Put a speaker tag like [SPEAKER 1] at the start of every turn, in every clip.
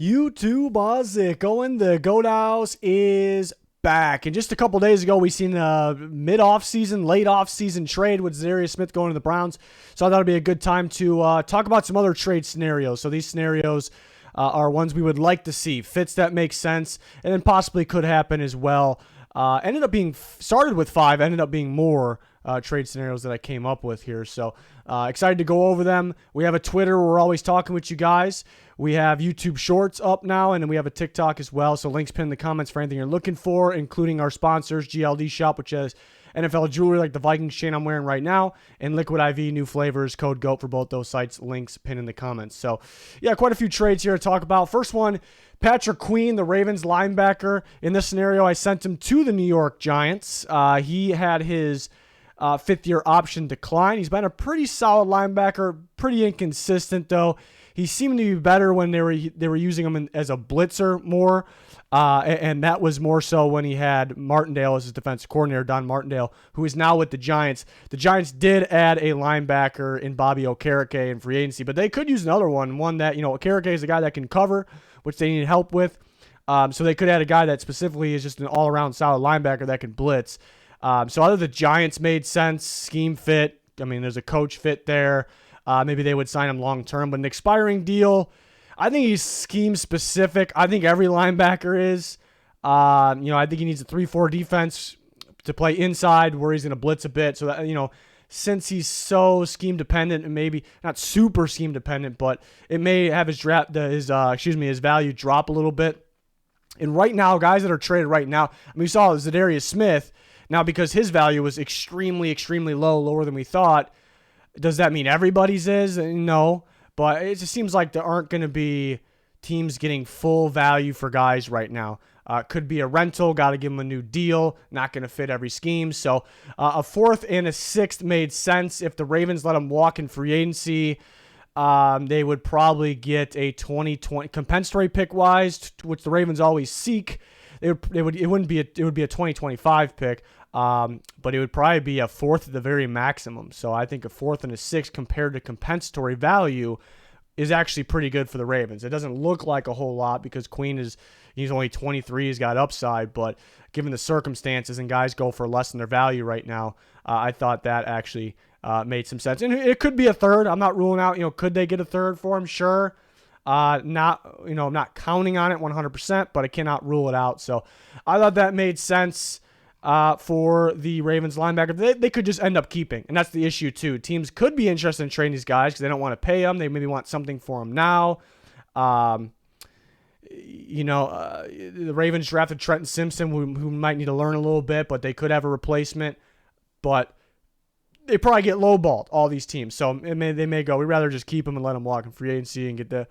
[SPEAKER 1] YouTube, how's it going? The Goat House is back. And just a couple days ago, we seen a mid-off-season, late-off-season trade with Zadarius Smith going to the Browns. So I thought it'd be a good time to talk about some other trade scenarios. So these scenarios are ones we would like to see, fits that make sense, and then possibly could happen as well. Ended up being started with 5, ended up being more trade scenarios that I came up with here. So excited to go over them. We have a Twitter where we're always talking with you guys. We have YouTube Shorts up now, and then we have a TikTok as well. So links pinned in the comments for anything you're looking for, including our sponsors, GLD Shop, which has NFL jewelry like the Vikings chain I'm wearing right now, and Liquid IV, new flavors, code GOAT for both those sites. Links pinned in the comments. So yeah, quite a few trades here to talk about. First one, Patrick Queen, the Ravens linebacker. In this scenario, I sent him to the New York Giants. He had his fifth-year option decline. He's been a pretty solid linebacker, pretty inconsistent though. He seemed to be better when they were using him as a blitzer more, and that was more so when he had Martindale as his defensive coordinator, Don Martindale, who is now with the Giants. The Giants did add a linebacker in Bobby Okereke in free agency, but they could use another one that, Okereke is a guy that can cover, which they need help with. So they could add a guy that specifically is just an all-around solid linebacker that can blitz. So either the Giants made sense, scheme fit. I mean, there's a coach fit there. Maybe they would sign him long-term. But an expiring deal, I think he's scheme-specific. I think every linebacker is. I think he needs a 3-4 defense to play inside where he's going to blitz a bit. So that, since he's so scheme-dependent and maybe not super scheme-dependent, but it may have his value drop a little bit. And right now, guys that are traded right now, we saw Zadarius Smith. Now, because his value was extremely, extremely low, lower than we thought, does that mean everybody's is? No, but it just seems like there aren't going to be teams getting full value for guys right now. Could be a rental, got to give them a new deal, not going to fit every scheme. So a 4th and a 6th made sense. If the Ravens let him walk in free agency, they would probably get a 2020 compensatory pick-wise, which the Ravens always seek. It would be a 2025 pick. But it would probably be a 4th at the very maximum. So I think a 4th and a 6th compared to compensatory value is actually pretty good for the Ravens. It doesn't look like a whole lot because he's only 23, he's got upside, but given the circumstances and guys go for less than their value right now, I thought that actually made some sense. And it could be a 3rd. I'm not ruling out, could they get a 3rd for him? Sure. I'm not counting on it 100%, but I cannot rule it out. So I thought that made sense. For the Ravens linebacker, they could just end up keeping, and that's the issue too. Teams could be interested in trading these guys because they don't want to pay them. They maybe want something for them now. The Ravens drafted Trenton Simpson, who might need to learn a little bit, but they could have a replacement. But they probably get lowballed, all these teams. So they may go, we'd rather just keep him and let him walk in free agency and get the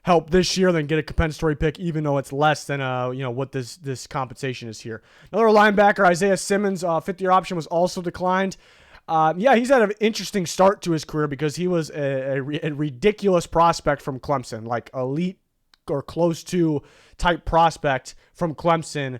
[SPEAKER 1] help this year than get a compensatory pick, even though it's less than what this compensation is here. Another linebacker, Isaiah Simmons, 5th-year option was also declined. He's had an interesting start to his career because he was a ridiculous prospect from Clemson, like elite or close to type prospect from Clemson.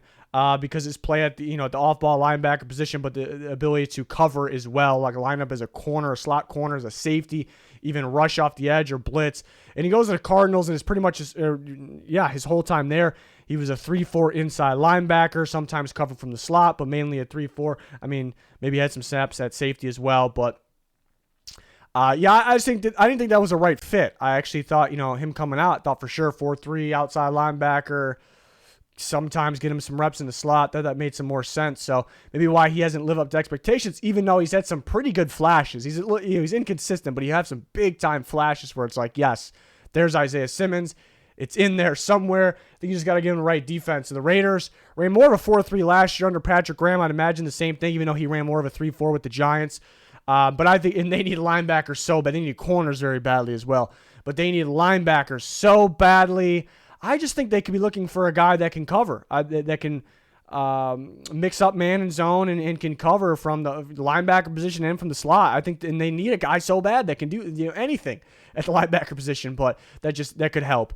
[SPEAKER 1] Because his play at the off-ball linebacker position, but the ability to cover as well, like a lineup as a corner, a slot corner, as a safety, even rush off the edge or blitz. And he goes to the Cardinals and is pretty much his whole time there. He was a 3-4 inside linebacker, sometimes covered from the slot, but mainly a 3-4. I mean, maybe he had some snaps at safety as well, but I didn't think that was a right fit. I actually thought, him coming out, I thought for sure 4-3 outside linebacker. Sometimes get him some reps in the slot. That made some more sense. So maybe why he hasn't lived up to expectations, even though he's had some pretty good flashes. He's inconsistent, but he has some big time flashes where it's like, yes, there's Isaiah Simmons. It's in there somewhere. I think you just got to give him the right defense. And the Raiders ran more of a 4-3 last year under Patrick Graham. I'd imagine the same thing, even though he ran more of a 3-4 with the Giants. But I think, and they need linebackers so bad. They need corners very badly as well. But they need linebackers so badly. I just think they could be looking for a guy that can cover, that can mix up man and zone and can cover from the linebacker position and from the slot. I think, and they need a guy so bad that can do anything at the linebacker position, but that could help.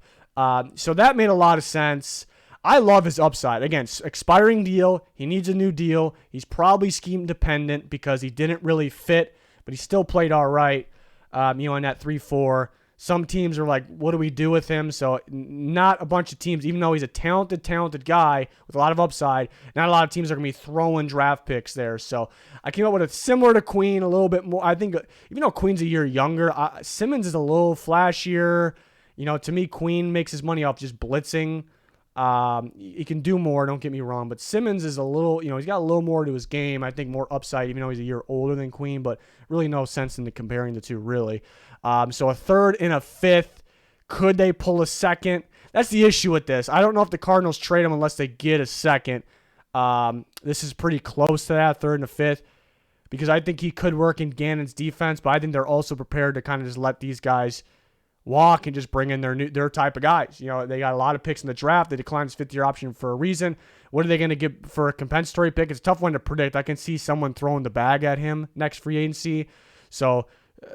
[SPEAKER 1] So that made a lot of sense. I love his upside. Again, expiring deal. He needs a new deal. He's probably scheme dependent because he didn't really fit, but he still played all right. In that 3-4. Some teams are like, what do we do with him? So not a bunch of teams, even though he's a talented guy with a lot of upside, not a lot of teams are going to be throwing draft picks there. So I came up with a similar to Queen, a little bit more. I think even though Queen's a year younger, Simmons is a little flashier. To me, Queen makes his money off just blitzing. He can do more, don't get me wrong, but Simmons is a little, he's got a little more to his game. I think more upside, even though he's a year older than Queen, but really no sense in comparing the two, really. So a third and a fifth. Could they pull a second? That's the issue with this. I don't know if the Cardinals trade him unless they get a second. This is pretty close to that, third and a fifth, because I think he could work in Gannon's defense, but I think they're also prepared to kind of just let these guys walk and just bring in their type of guys. They got a lot of picks in the draft. They declined his fifth-year option for a reason. What are they going to get for a compensatory pick? It's a tough one to predict. I can see someone throwing the bag at him next free agency. So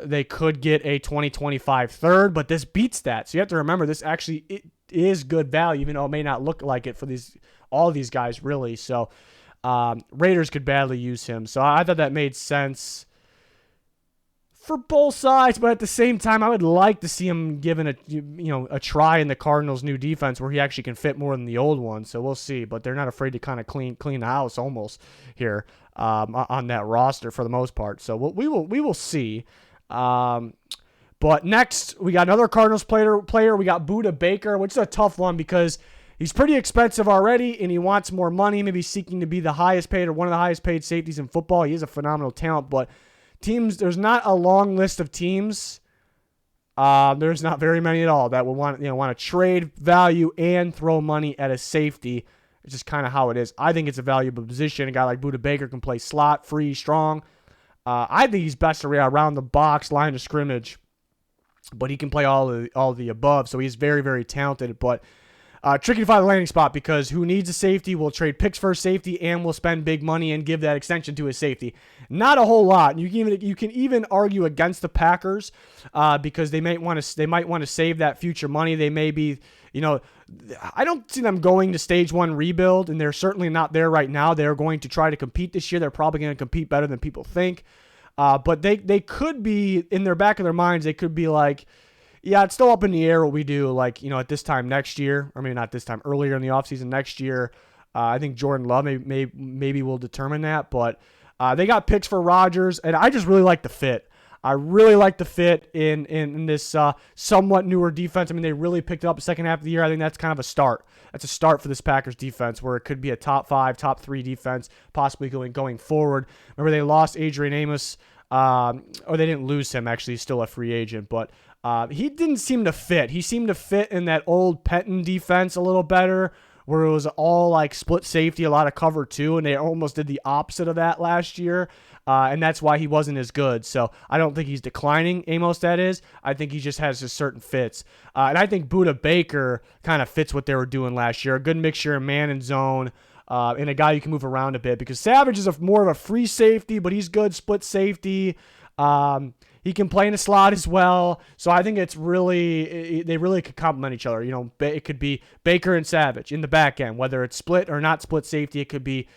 [SPEAKER 1] they could get a 2025 third, but this beats that. So you have to remember this actually it is good value, even though it may not look like it for all these guys, really. So Raiders could badly use him. So I thought that made sense for both sides, but at the same time, I would like to see him given a try in the Cardinals' new defense where he actually can fit more than the old one. So we'll see, but they're not afraid to kind of clean the house almost here on that roster for the most part. So we will see. But next we got another Cardinals player. We got Budda Baker, which is a tough one because he's pretty expensive already, and he wants more money. Maybe seeking to be the highest paid or one of the highest paid safeties in football. He is a phenomenal talent, but there's not a long list of teams. There's not very many at all that would want to trade value and throw money at a safety. It's just kind of how it is. I think it's a valuable position. A guy like Budda Baker can play slot, free, strong. I think he's best around the box, line of scrimmage, but he can play all of the above. So he's very, very talented, but tricky to find a landing spot because who needs a safety will trade picks for a safety and will spend big money and give that extension to his safety. Not a whole lot. You can even argue against the Packers because they might want to save that future money. They may be, I don't see them going to stage one rebuild, and they're certainly not there right now. They're going to try to compete this year. They're probably going to compete better than people think. But they could be, in their back of their minds, they could be like, yeah, it's still up in the air what we do, at this time next year, or maybe not this time, earlier in the offseason next year. I think Jordan Love maybe will determine that, but they got picks for Rodgers, and I just really like the fit. I really like the fit in this somewhat newer defense. I mean, they really picked it up the second half of the year. I think that's kind of a start. That's a start for this Packers defense where it could be a top 5, top 3 defense, possibly going forward. Remember, they lost Adrian Amos, or they didn't lose him. Actually, he's still a free agent, but he didn't seem to fit. He seemed to fit in that old Penton defense a little better, where it was all like split safety, a lot of cover too, and they almost did the opposite of that last year. And that's why he wasn't as good. So I don't think he's declining, Amos, that is. I think he just has just certain fits. And I think Budda Baker kind of fits what they were doing last year. A good mixture of man and zone, and a guy you can move around a bit. Because Savage is more of a free safety, but he's good split safety. He can play in the slot as well. So I think they really could complement each other. It could be Baker and Savage in the back end, whether it's split or not split safety. It could be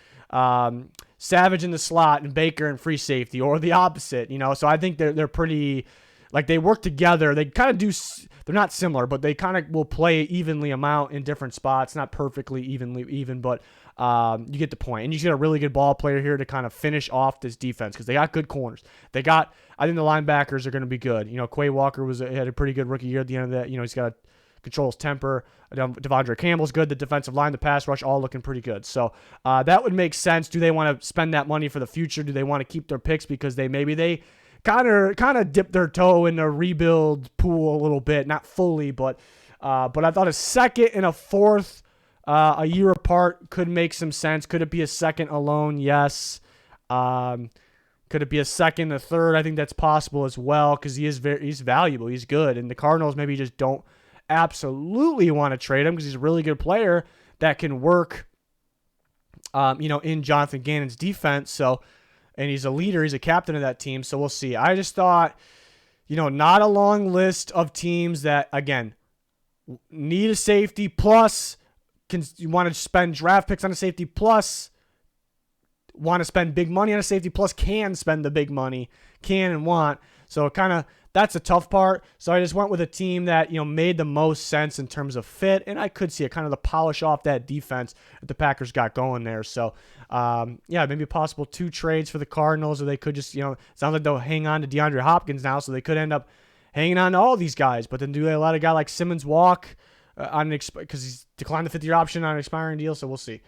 [SPEAKER 1] Savage in the slot and Baker in free safety, or the opposite, So I think they're pretty, they work together. They kind of do. They're not similar, but they kind of will play evenly amount in different spots. Not perfectly even, but you get the point. And you get a really good ball player here to kind of finish off this defense because they got good corners. I think the linebackers are going to be good. Quay Walker had a pretty good rookie year at the end of that. He's got to control his temper. Devondre Campbell's good. The defensive line, the pass rush, all looking pretty good. So that would make sense. Do they want to spend that money for the future? Do they want to keep their picks because they kind of dip their toe in the rebuild pool a little bit, not fully, but I thought a second and a fourth a year apart could make some sense. Could it be a second alone? Yes. Could it be a second, a third? I think that's possible as well because he's valuable. He's good, and the Cardinals maybe just don't absolutely want to trade him because he's a really good player that can work, in Jonathan Gannon's defense. So, and he's a leader. He's a captain of that team. So we'll see. I just thought, not a long list of teams that, again, need a safety plus you want to spend draft picks on a safety plus want to spend big money on a safety plus can spend the big money, can and want. So kind of that's a tough part. So I just went with a team that, made the most sense in terms of fit, and I could see it kind of the polish off that defense that the Packers got going there. So, maybe possible 2 trades for the Cardinals, or they could just, it sounds like they'll hang on to DeAndre Hopkins now, so they could end up hanging on to all these guys. But then do they let a guy like Simmons walk because he's declined the 5th-year option on an expiring deal? So we'll see.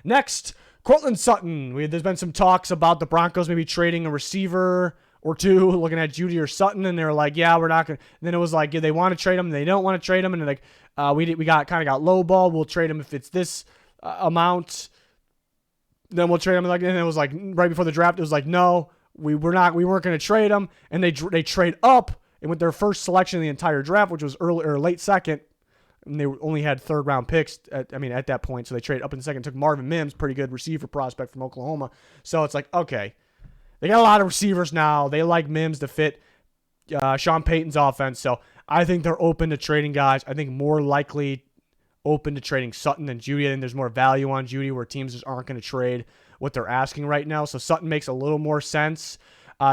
[SPEAKER 1] Next, Cortland Sutton. There's been some talks about the Broncos maybe trading a receiver or 2, looking at Judy or Sutton, and they were like, yeah, we're not going to. Then it was like, yeah, they want to trade him, they don't want to trade him, and they're like, we got lowball. We'll trade him if it's this amount. Then we'll trade him. And it was like right before the draft, it was like, no, we weren't going to trade him, and they trade up and with their first selection in the entire draft, which was early or late second. And they only had 3rd-round picks at that point, so they traded up in the second, took Marvin Mims, pretty good receiver prospect from Oklahoma. So it's like, okay, they got a lot of receivers now. They like Mims to fit Sean Payton's offense. So I think they're open to trading guys. I think more likely open to trading Sutton than Judy. I think there's more value on Judy where teams just aren't going to trade what they're asking right now. So Sutton makes a little more sense.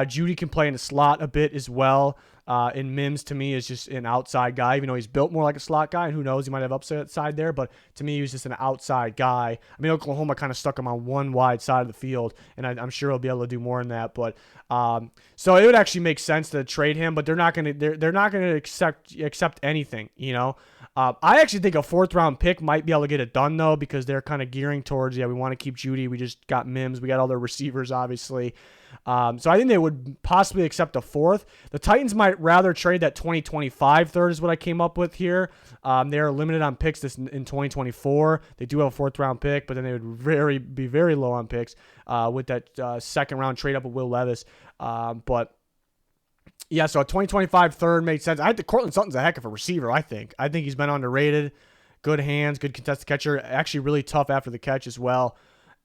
[SPEAKER 1] Judy can play in the slot a bit as well. And Mims, to me, is just an outside guy, even though he's built more like a slot guy. And who knows, he might have upside there. But to me, he was just an outside guy. I mean, Oklahoma kind of stuck him on one wide side of the field, and I'm sure he'll be able to do more than that. But so it would actually make sense to trade him, but they're not going to accept anything. I actually think a 4th-round pick might be able to get it done though, because they're kind of gearing towards, we want to keep Judy. We just got Mims. We got all their receivers, obviously. So I think they would possibly accept a 4th. The Titans might rather trade that 2025 3rd is what I came up with here. They're limited on picks in 2024. They do have a 4th-round pick, but then they would be very low on picks with that 2nd-round trade up with Will Levis. But yeah, so a 2025 3rd made sense. I think Cortland Sutton's a heck of a receiver, I think. I think he's been underrated. Good hands, good contested catcher. Actually really tough after the catch as well.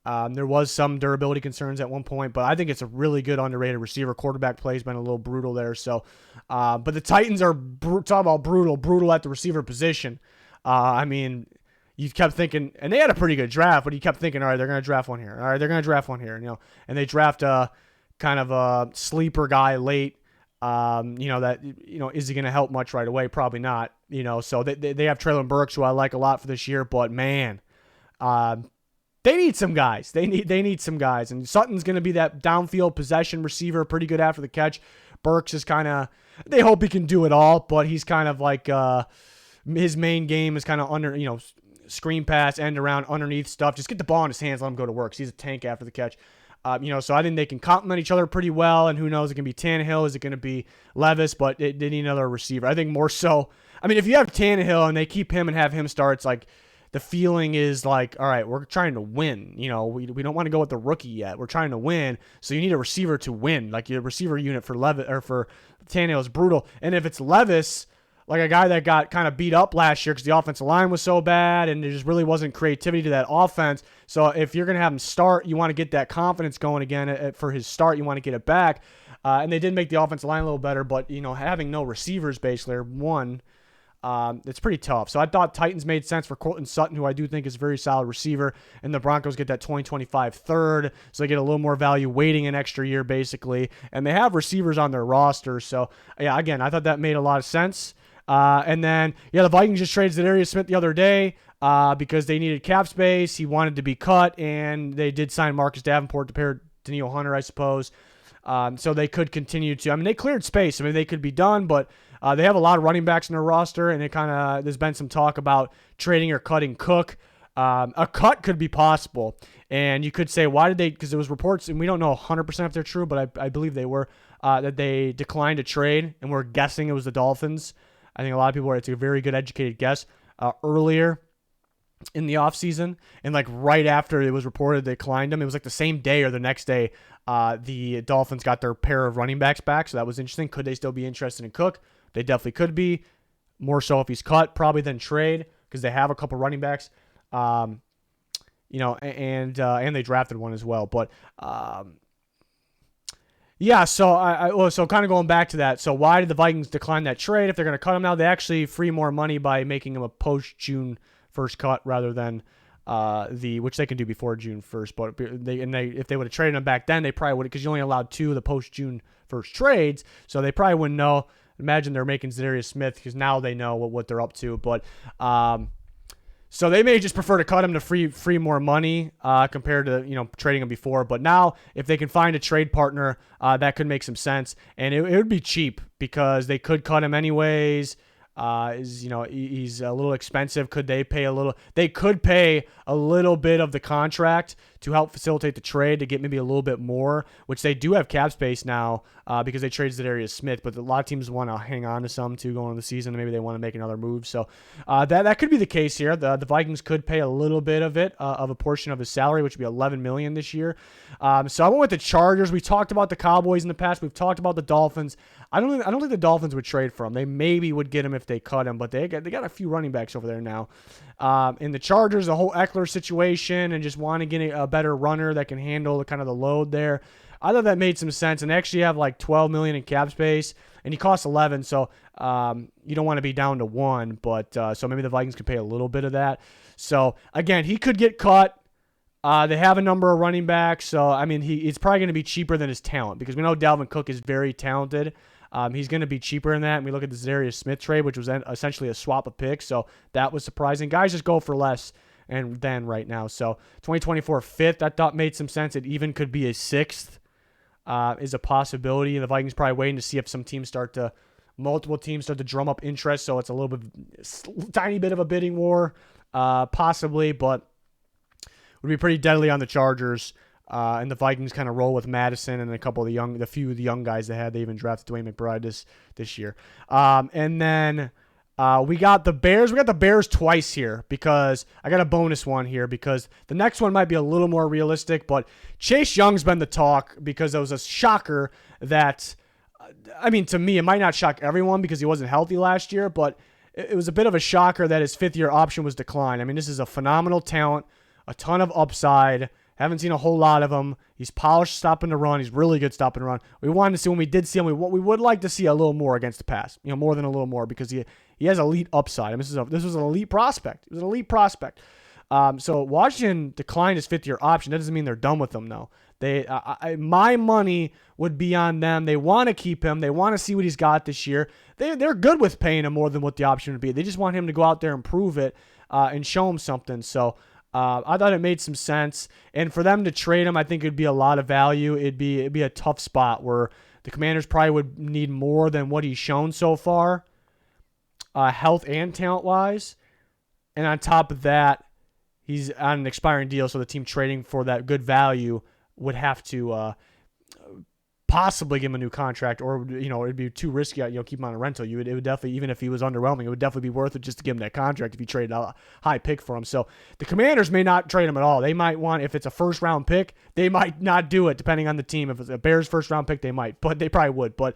[SPEAKER 1] There was some durability concerns at one point, but I think it's a really good underrated receiver. Quarterback play has been a little brutal there. So, but the Titans are talking about brutal at the receiver position. I mean, you kept thinking, and they had a pretty good draft, but you kept thinking, all right, they're going to draft one here. All right, they're going to draft one here. And they draft a kind of a sleeper guy late. Is he going to help much right away? Probably not. So they have Treylon Burks, who I like a lot for this year, but man, they need some guys. They need some guys. And Sutton's going to be that downfield possession receiver, pretty good after the catch. Burks is kind of, they hope he can do it all, but he's kind of like his main game is kind of under, screen pass, end around, underneath stuff. Just get the ball in his hands, let him go to work. He's a tank after the catch. So I think they can complement each other pretty well. And who knows, it can be Tannehill, is it going to be Levis? But they need another receiver. I think more so. I mean, if you have Tannehill and they keep him and have him start, it's like, the feeling is like, all right, we're trying to win. We don't want to go with the rookie yet. We're trying to win. So you need a receiver to win. Like your receiver unit for Levis or for Tannehill is brutal. And if it's Levis, like a guy that got kind of beat up last year because the offensive line was so bad and there just really wasn't creativity to that offense. So if you're going to have him start, you want to get that confidence going again for his start. You want to get it back. And they did make the offensive line a little better, but having no receivers basically, or one. It's pretty tough. So I thought Titans made sense for Cortland Sutton, who I do think is a very solid receiver, and the Broncos get that 2025 3rd, so they get a little more value waiting an extra year, basically, and they have receivers on their roster. So, yeah, again, I thought that made a lot of sense. And then, the Vikings just traded Zadarius Smith the other day because they needed cap space. He wanted to be cut, and they did sign Marcus Davenport to pair Daniil Hunter, I suppose. So they could continue to. I mean, they cleared space. I mean, they could be done, but they have a lot of running backs in their roster, and there's been some talk about trading or cutting Cook. A cut could be possible, and you could say, why did they? Because there was reports, and we don't know 100% if they're true, but I believe they were that they declined to trade, and we're guessing it was the Dolphins. I think a lot of people it's a very good educated guess earlier in the offseason, and like right after it was reported they declined him, it was like the same day or the next day the Dolphins got their pair of running backs back, so that was interesting. Could they still be interested in Cook? They definitely could be, more so if he's cut probably than trade, because they have a couple running backs, and they drafted one as well. But so kind of going back to that. So why did the Vikings decline that trade? If they're going to cut him now, they actually free more money by making him a post-June 1st cut rather than which they can do before June 1st, but if they would have traded him back then, they probably would, because you only allowed 2 of the post June 1st trades, so they probably wouldn't know. Imagine they're making Zadarius Smith, because now they know what they're up to, but so they may just prefer to cut him to free more money compared to trading him before. But now, if they can find a trade partner, that could make some sense, and it would be cheap because they could cut him anyways. He's a little expensive. Could they pay a little? They could pay a little bit of the contract to help facilitate the trade to get maybe a little bit more, which they do have cap space now because they traded Zadarius Smith. But a lot of teams want to hang on to some too going into the season, and maybe they want to make another move. So that could be the case here. The Vikings could pay a little bit of it, of a portion of his salary, which would be $11 million this year. So I went with the Chargers. We talked about the Cowboys in the past. We've talked about the Dolphins. I don't think the Dolphins would trade for him. They maybe would get him if they cut him, but they got a few running backs over there now. In the Chargers, the whole Eckler situation, and just want to get a better runner that can handle the load there. I thought that made some sense, and they actually have like $12 million in cap space, and he costs 11, so you don't want to be down to 1, but so maybe the Vikings could pay a little bit of that. So again, he could get cut. They have a number of running backs, so I mean he's probably going to be cheaper than his talent, because we know Dalvin Cook is very talented. He's going to be cheaper than that. And we look at the Zadarius Smith trade, which was essentially a swap of picks, so that was surprising. Guys just go for less and then right now. So 2024 5th, I thought made some sense. It even could be a 6th is a possibility. And the Vikings probably waiting to see if multiple teams start to drum up interest, so it's a little bit, tiny bit of a bidding war, possibly, but would be pretty deadly on the Chargers. And the Vikings kind of roll with Madison and a couple of the few of the young guys they had. They even drafted Dwayne McBride this year. And then we got the Bears. We got the Bears twice here because I got a bonus one here because the next one might be a little more realistic. But Chase Young's been the talk because it was a shocker that, I mean, to me, it might not shock everyone because he wasn't healthy last year, but it was a bit of a shocker that his 5th-year option was declined. I mean, this is a phenomenal talent, a ton of upside. Haven't seen a whole lot of him. He's polished stopping the run. He's really good stopping the run. We wanted to see, when we did see him, we would like to see a little more against the pass. More than a little more, because he has elite upside. I mean, this was an elite prospect. It was an elite prospect. So Washington declined his 5th-year option. That doesn't mean they're done with him, though. My money would be on them. They want to keep him. They want to see what he's got this year. They're good with paying him more than what the option would be. They just want him to go out there and prove it and show him something. So I thought it made some sense, and for them to trade him, I think it'd be a lot of value. It'd be a tough spot where the Commanders probably would need more than what he's shown so far, health and talent wise, and on top of that, he's on an expiring deal, so the team trading for that good value would have to possibly give him a new contract, or it'd be too risky. Keep him on a rental. It would definitely, even if he was underwhelming, it would definitely be worth it just to give him that contract if you traded a high pick for him. So the Commanders may not trade him at all. They might want, if it's a 1st-round pick, they might not do it depending on the team. If it's a Bears 1st-round pick, they might, but they probably would. But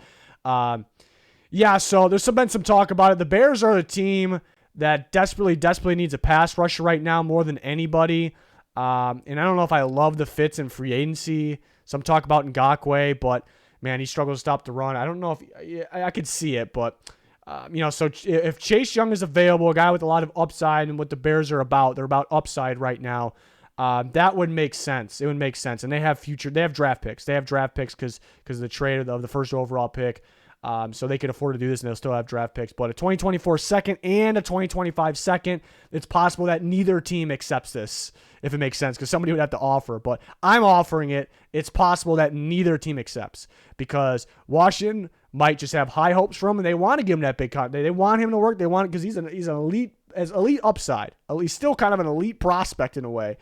[SPEAKER 1] yeah, so there's been some talk about it. The Bears are the team that desperately needs a pass rusher right now more than anybody. And I don't know if I love the fits in free agency. Some talk about Ngakoue, but man, he struggles to stop the run. I don't know if I could see it, but so if Chase Young is available, a guy with a lot of upside, and what the Bears are about, they're about upside right now. That would make sense. It would make sense, and they have draft picks. They have draft picks because of the trade of the 1st overall pick. So they could afford to do this, and they'll still have draft picks. But a 2024 2nd and a 2025 2nd, it's possible that neither team accepts this, if it makes sense, because somebody would have to offer. But I'm offering it. It's possible that neither team accepts, because Washington might just have high hopes for him, and they want to give him that big contract. They want him to work. They want it because he's an elite upside. He's still kind of an elite prospect in a way.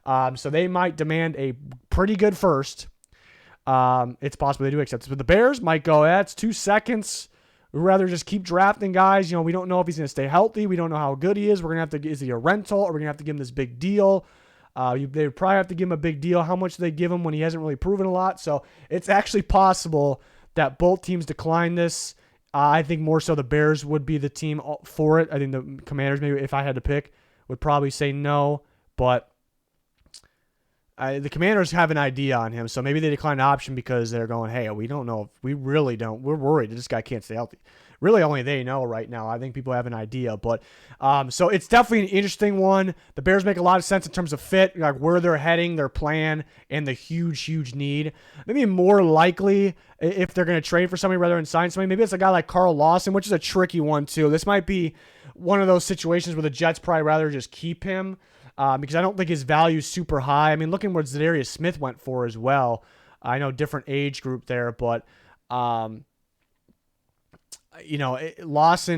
[SPEAKER 1] So they might demand a pretty good 1st. It's possible they do accept this, but the Bears might go, it's 2 seconds. We'd rather just keep drafting guys. We don't know if he's going to stay healthy. We don't know how good he is. We're going to have to, is he a rental, or we're going to have to give him this big deal? They would probably have to give him a big deal. How much do they give him when he hasn't really proven a lot? So it's actually possible that both teams decline this. I think more so the Bears would be the team for it. I think the Commanders, maybe if I had to pick, would probably say no, but the Commanders have an idea on him, so maybe they decline the option because they're going, hey, we don't know. We're worried that this guy can't stay healthy. really only they know right now. I think people have an idea, but so it's definitely an interesting one. The Bears make a lot of sense in terms of fit, like where they're heading, their plan, and the huge need. Maybe more likely if they're going to trade for somebody rather than sign somebody, maybe it's a guy like Carl Lawson, which is a tricky one too. This might be one of those situations where the Jets probably rather just keep him because I don't think his value is super high. I mean, looking what Zadarius Smith went for as well. I know different age group there, but Lawson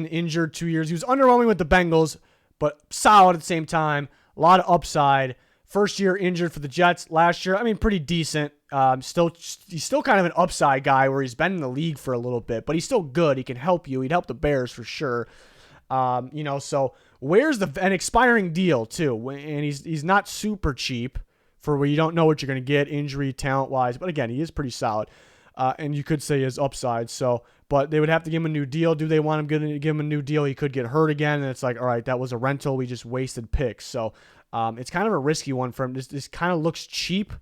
[SPEAKER 1] injured 2 years. He was underwhelming with the Bengals, but solid at the same time. A lot of upside. First year injured for the Jets. Last year, I mean, pretty decent. He's still kind of an upside guy where he's been in the league for a little bit, but he's still good. He can help you. He'd help the Bears for sure. So where's an expiring deal too? And he's not super cheap for where you don't know what you're going to get injury talent wise, but again, he is pretty solid. And you could say his upside. So, but they would have to give him a new deal. Do they want him to give him a new deal? He could get hurt again. And it's like, all right, that was a rental. We just wasted picks. So, it's kind of a risky one for him. This kind of looks cheap,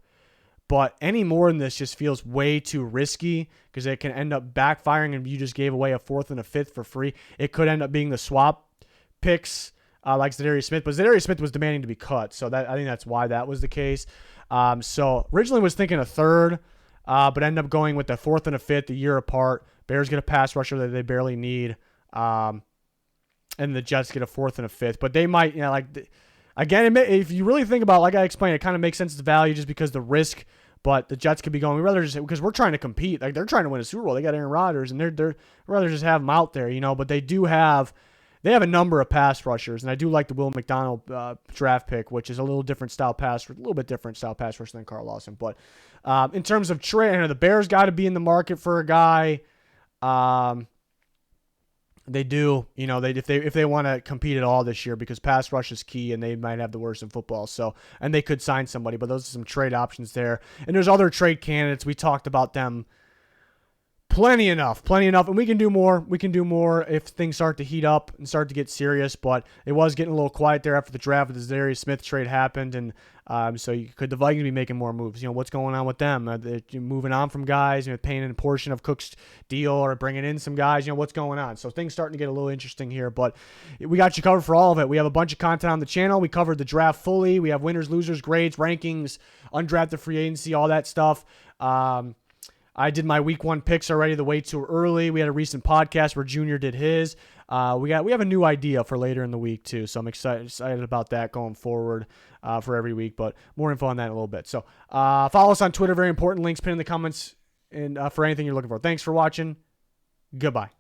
[SPEAKER 1] but any more than this just feels way too risky because it can end up backfiring and you just gave away a 4th and a 5th for free. It could end up being the swap picks like Zadarius Smith, but Zadarius Smith was demanding to be cut. So I think that's why that was the case. So originally was thinking a 3rd, but ended up going with the 4th and a 5th a year apart. Bears get a pass rusher that they barely need. And the Jets get a 4th and a 5th, but they might, again, if you really think about it, like I explained, it kind of makes sense to value just because the risk, but the Jets could be going, we rather just, because we're trying to compete. Like they're trying to win a Super Bowl. They got Aaron Rodgers and they're rather just have them out there, but they have a number of pass rushers. And I do like the Will McDonald draft pick, which is a little bit different style pass rusher than Carl Lawson. But in terms of trade, the Bears got to be in the market for a guy. They do, if they want to compete at all this year because pass rush is key and they might have the worst in football. So, and they could sign somebody, but those are some trade options there. And there's other trade candidates. We talked about them plenty enough. And we can do more if things start to heat up and start to get serious, but it was getting a little quiet there after the draft with the Zadarius Smith trade happened. And so the Vikings be making more moves? What's going on with them? They're moving on from guys, paying in a portion of Cook's deal or bringing in some guys. What's going on? So things starting to get a little interesting here, but we got you covered for all of it. We have a bunch of content on the channel. We covered the draft fully. We have winners, losers, grades, rankings, undrafted free agency, all that stuff. I did my week 1 picks already, the way too early. We had a recent podcast where Junior did his. We have a new idea for later in the week too, so I'm excited about that going forward for every week. But more info on that in a little bit. So follow us on Twitter, very important. Links pinned in the comments and for anything you're looking for. Thanks for watching. Goodbye.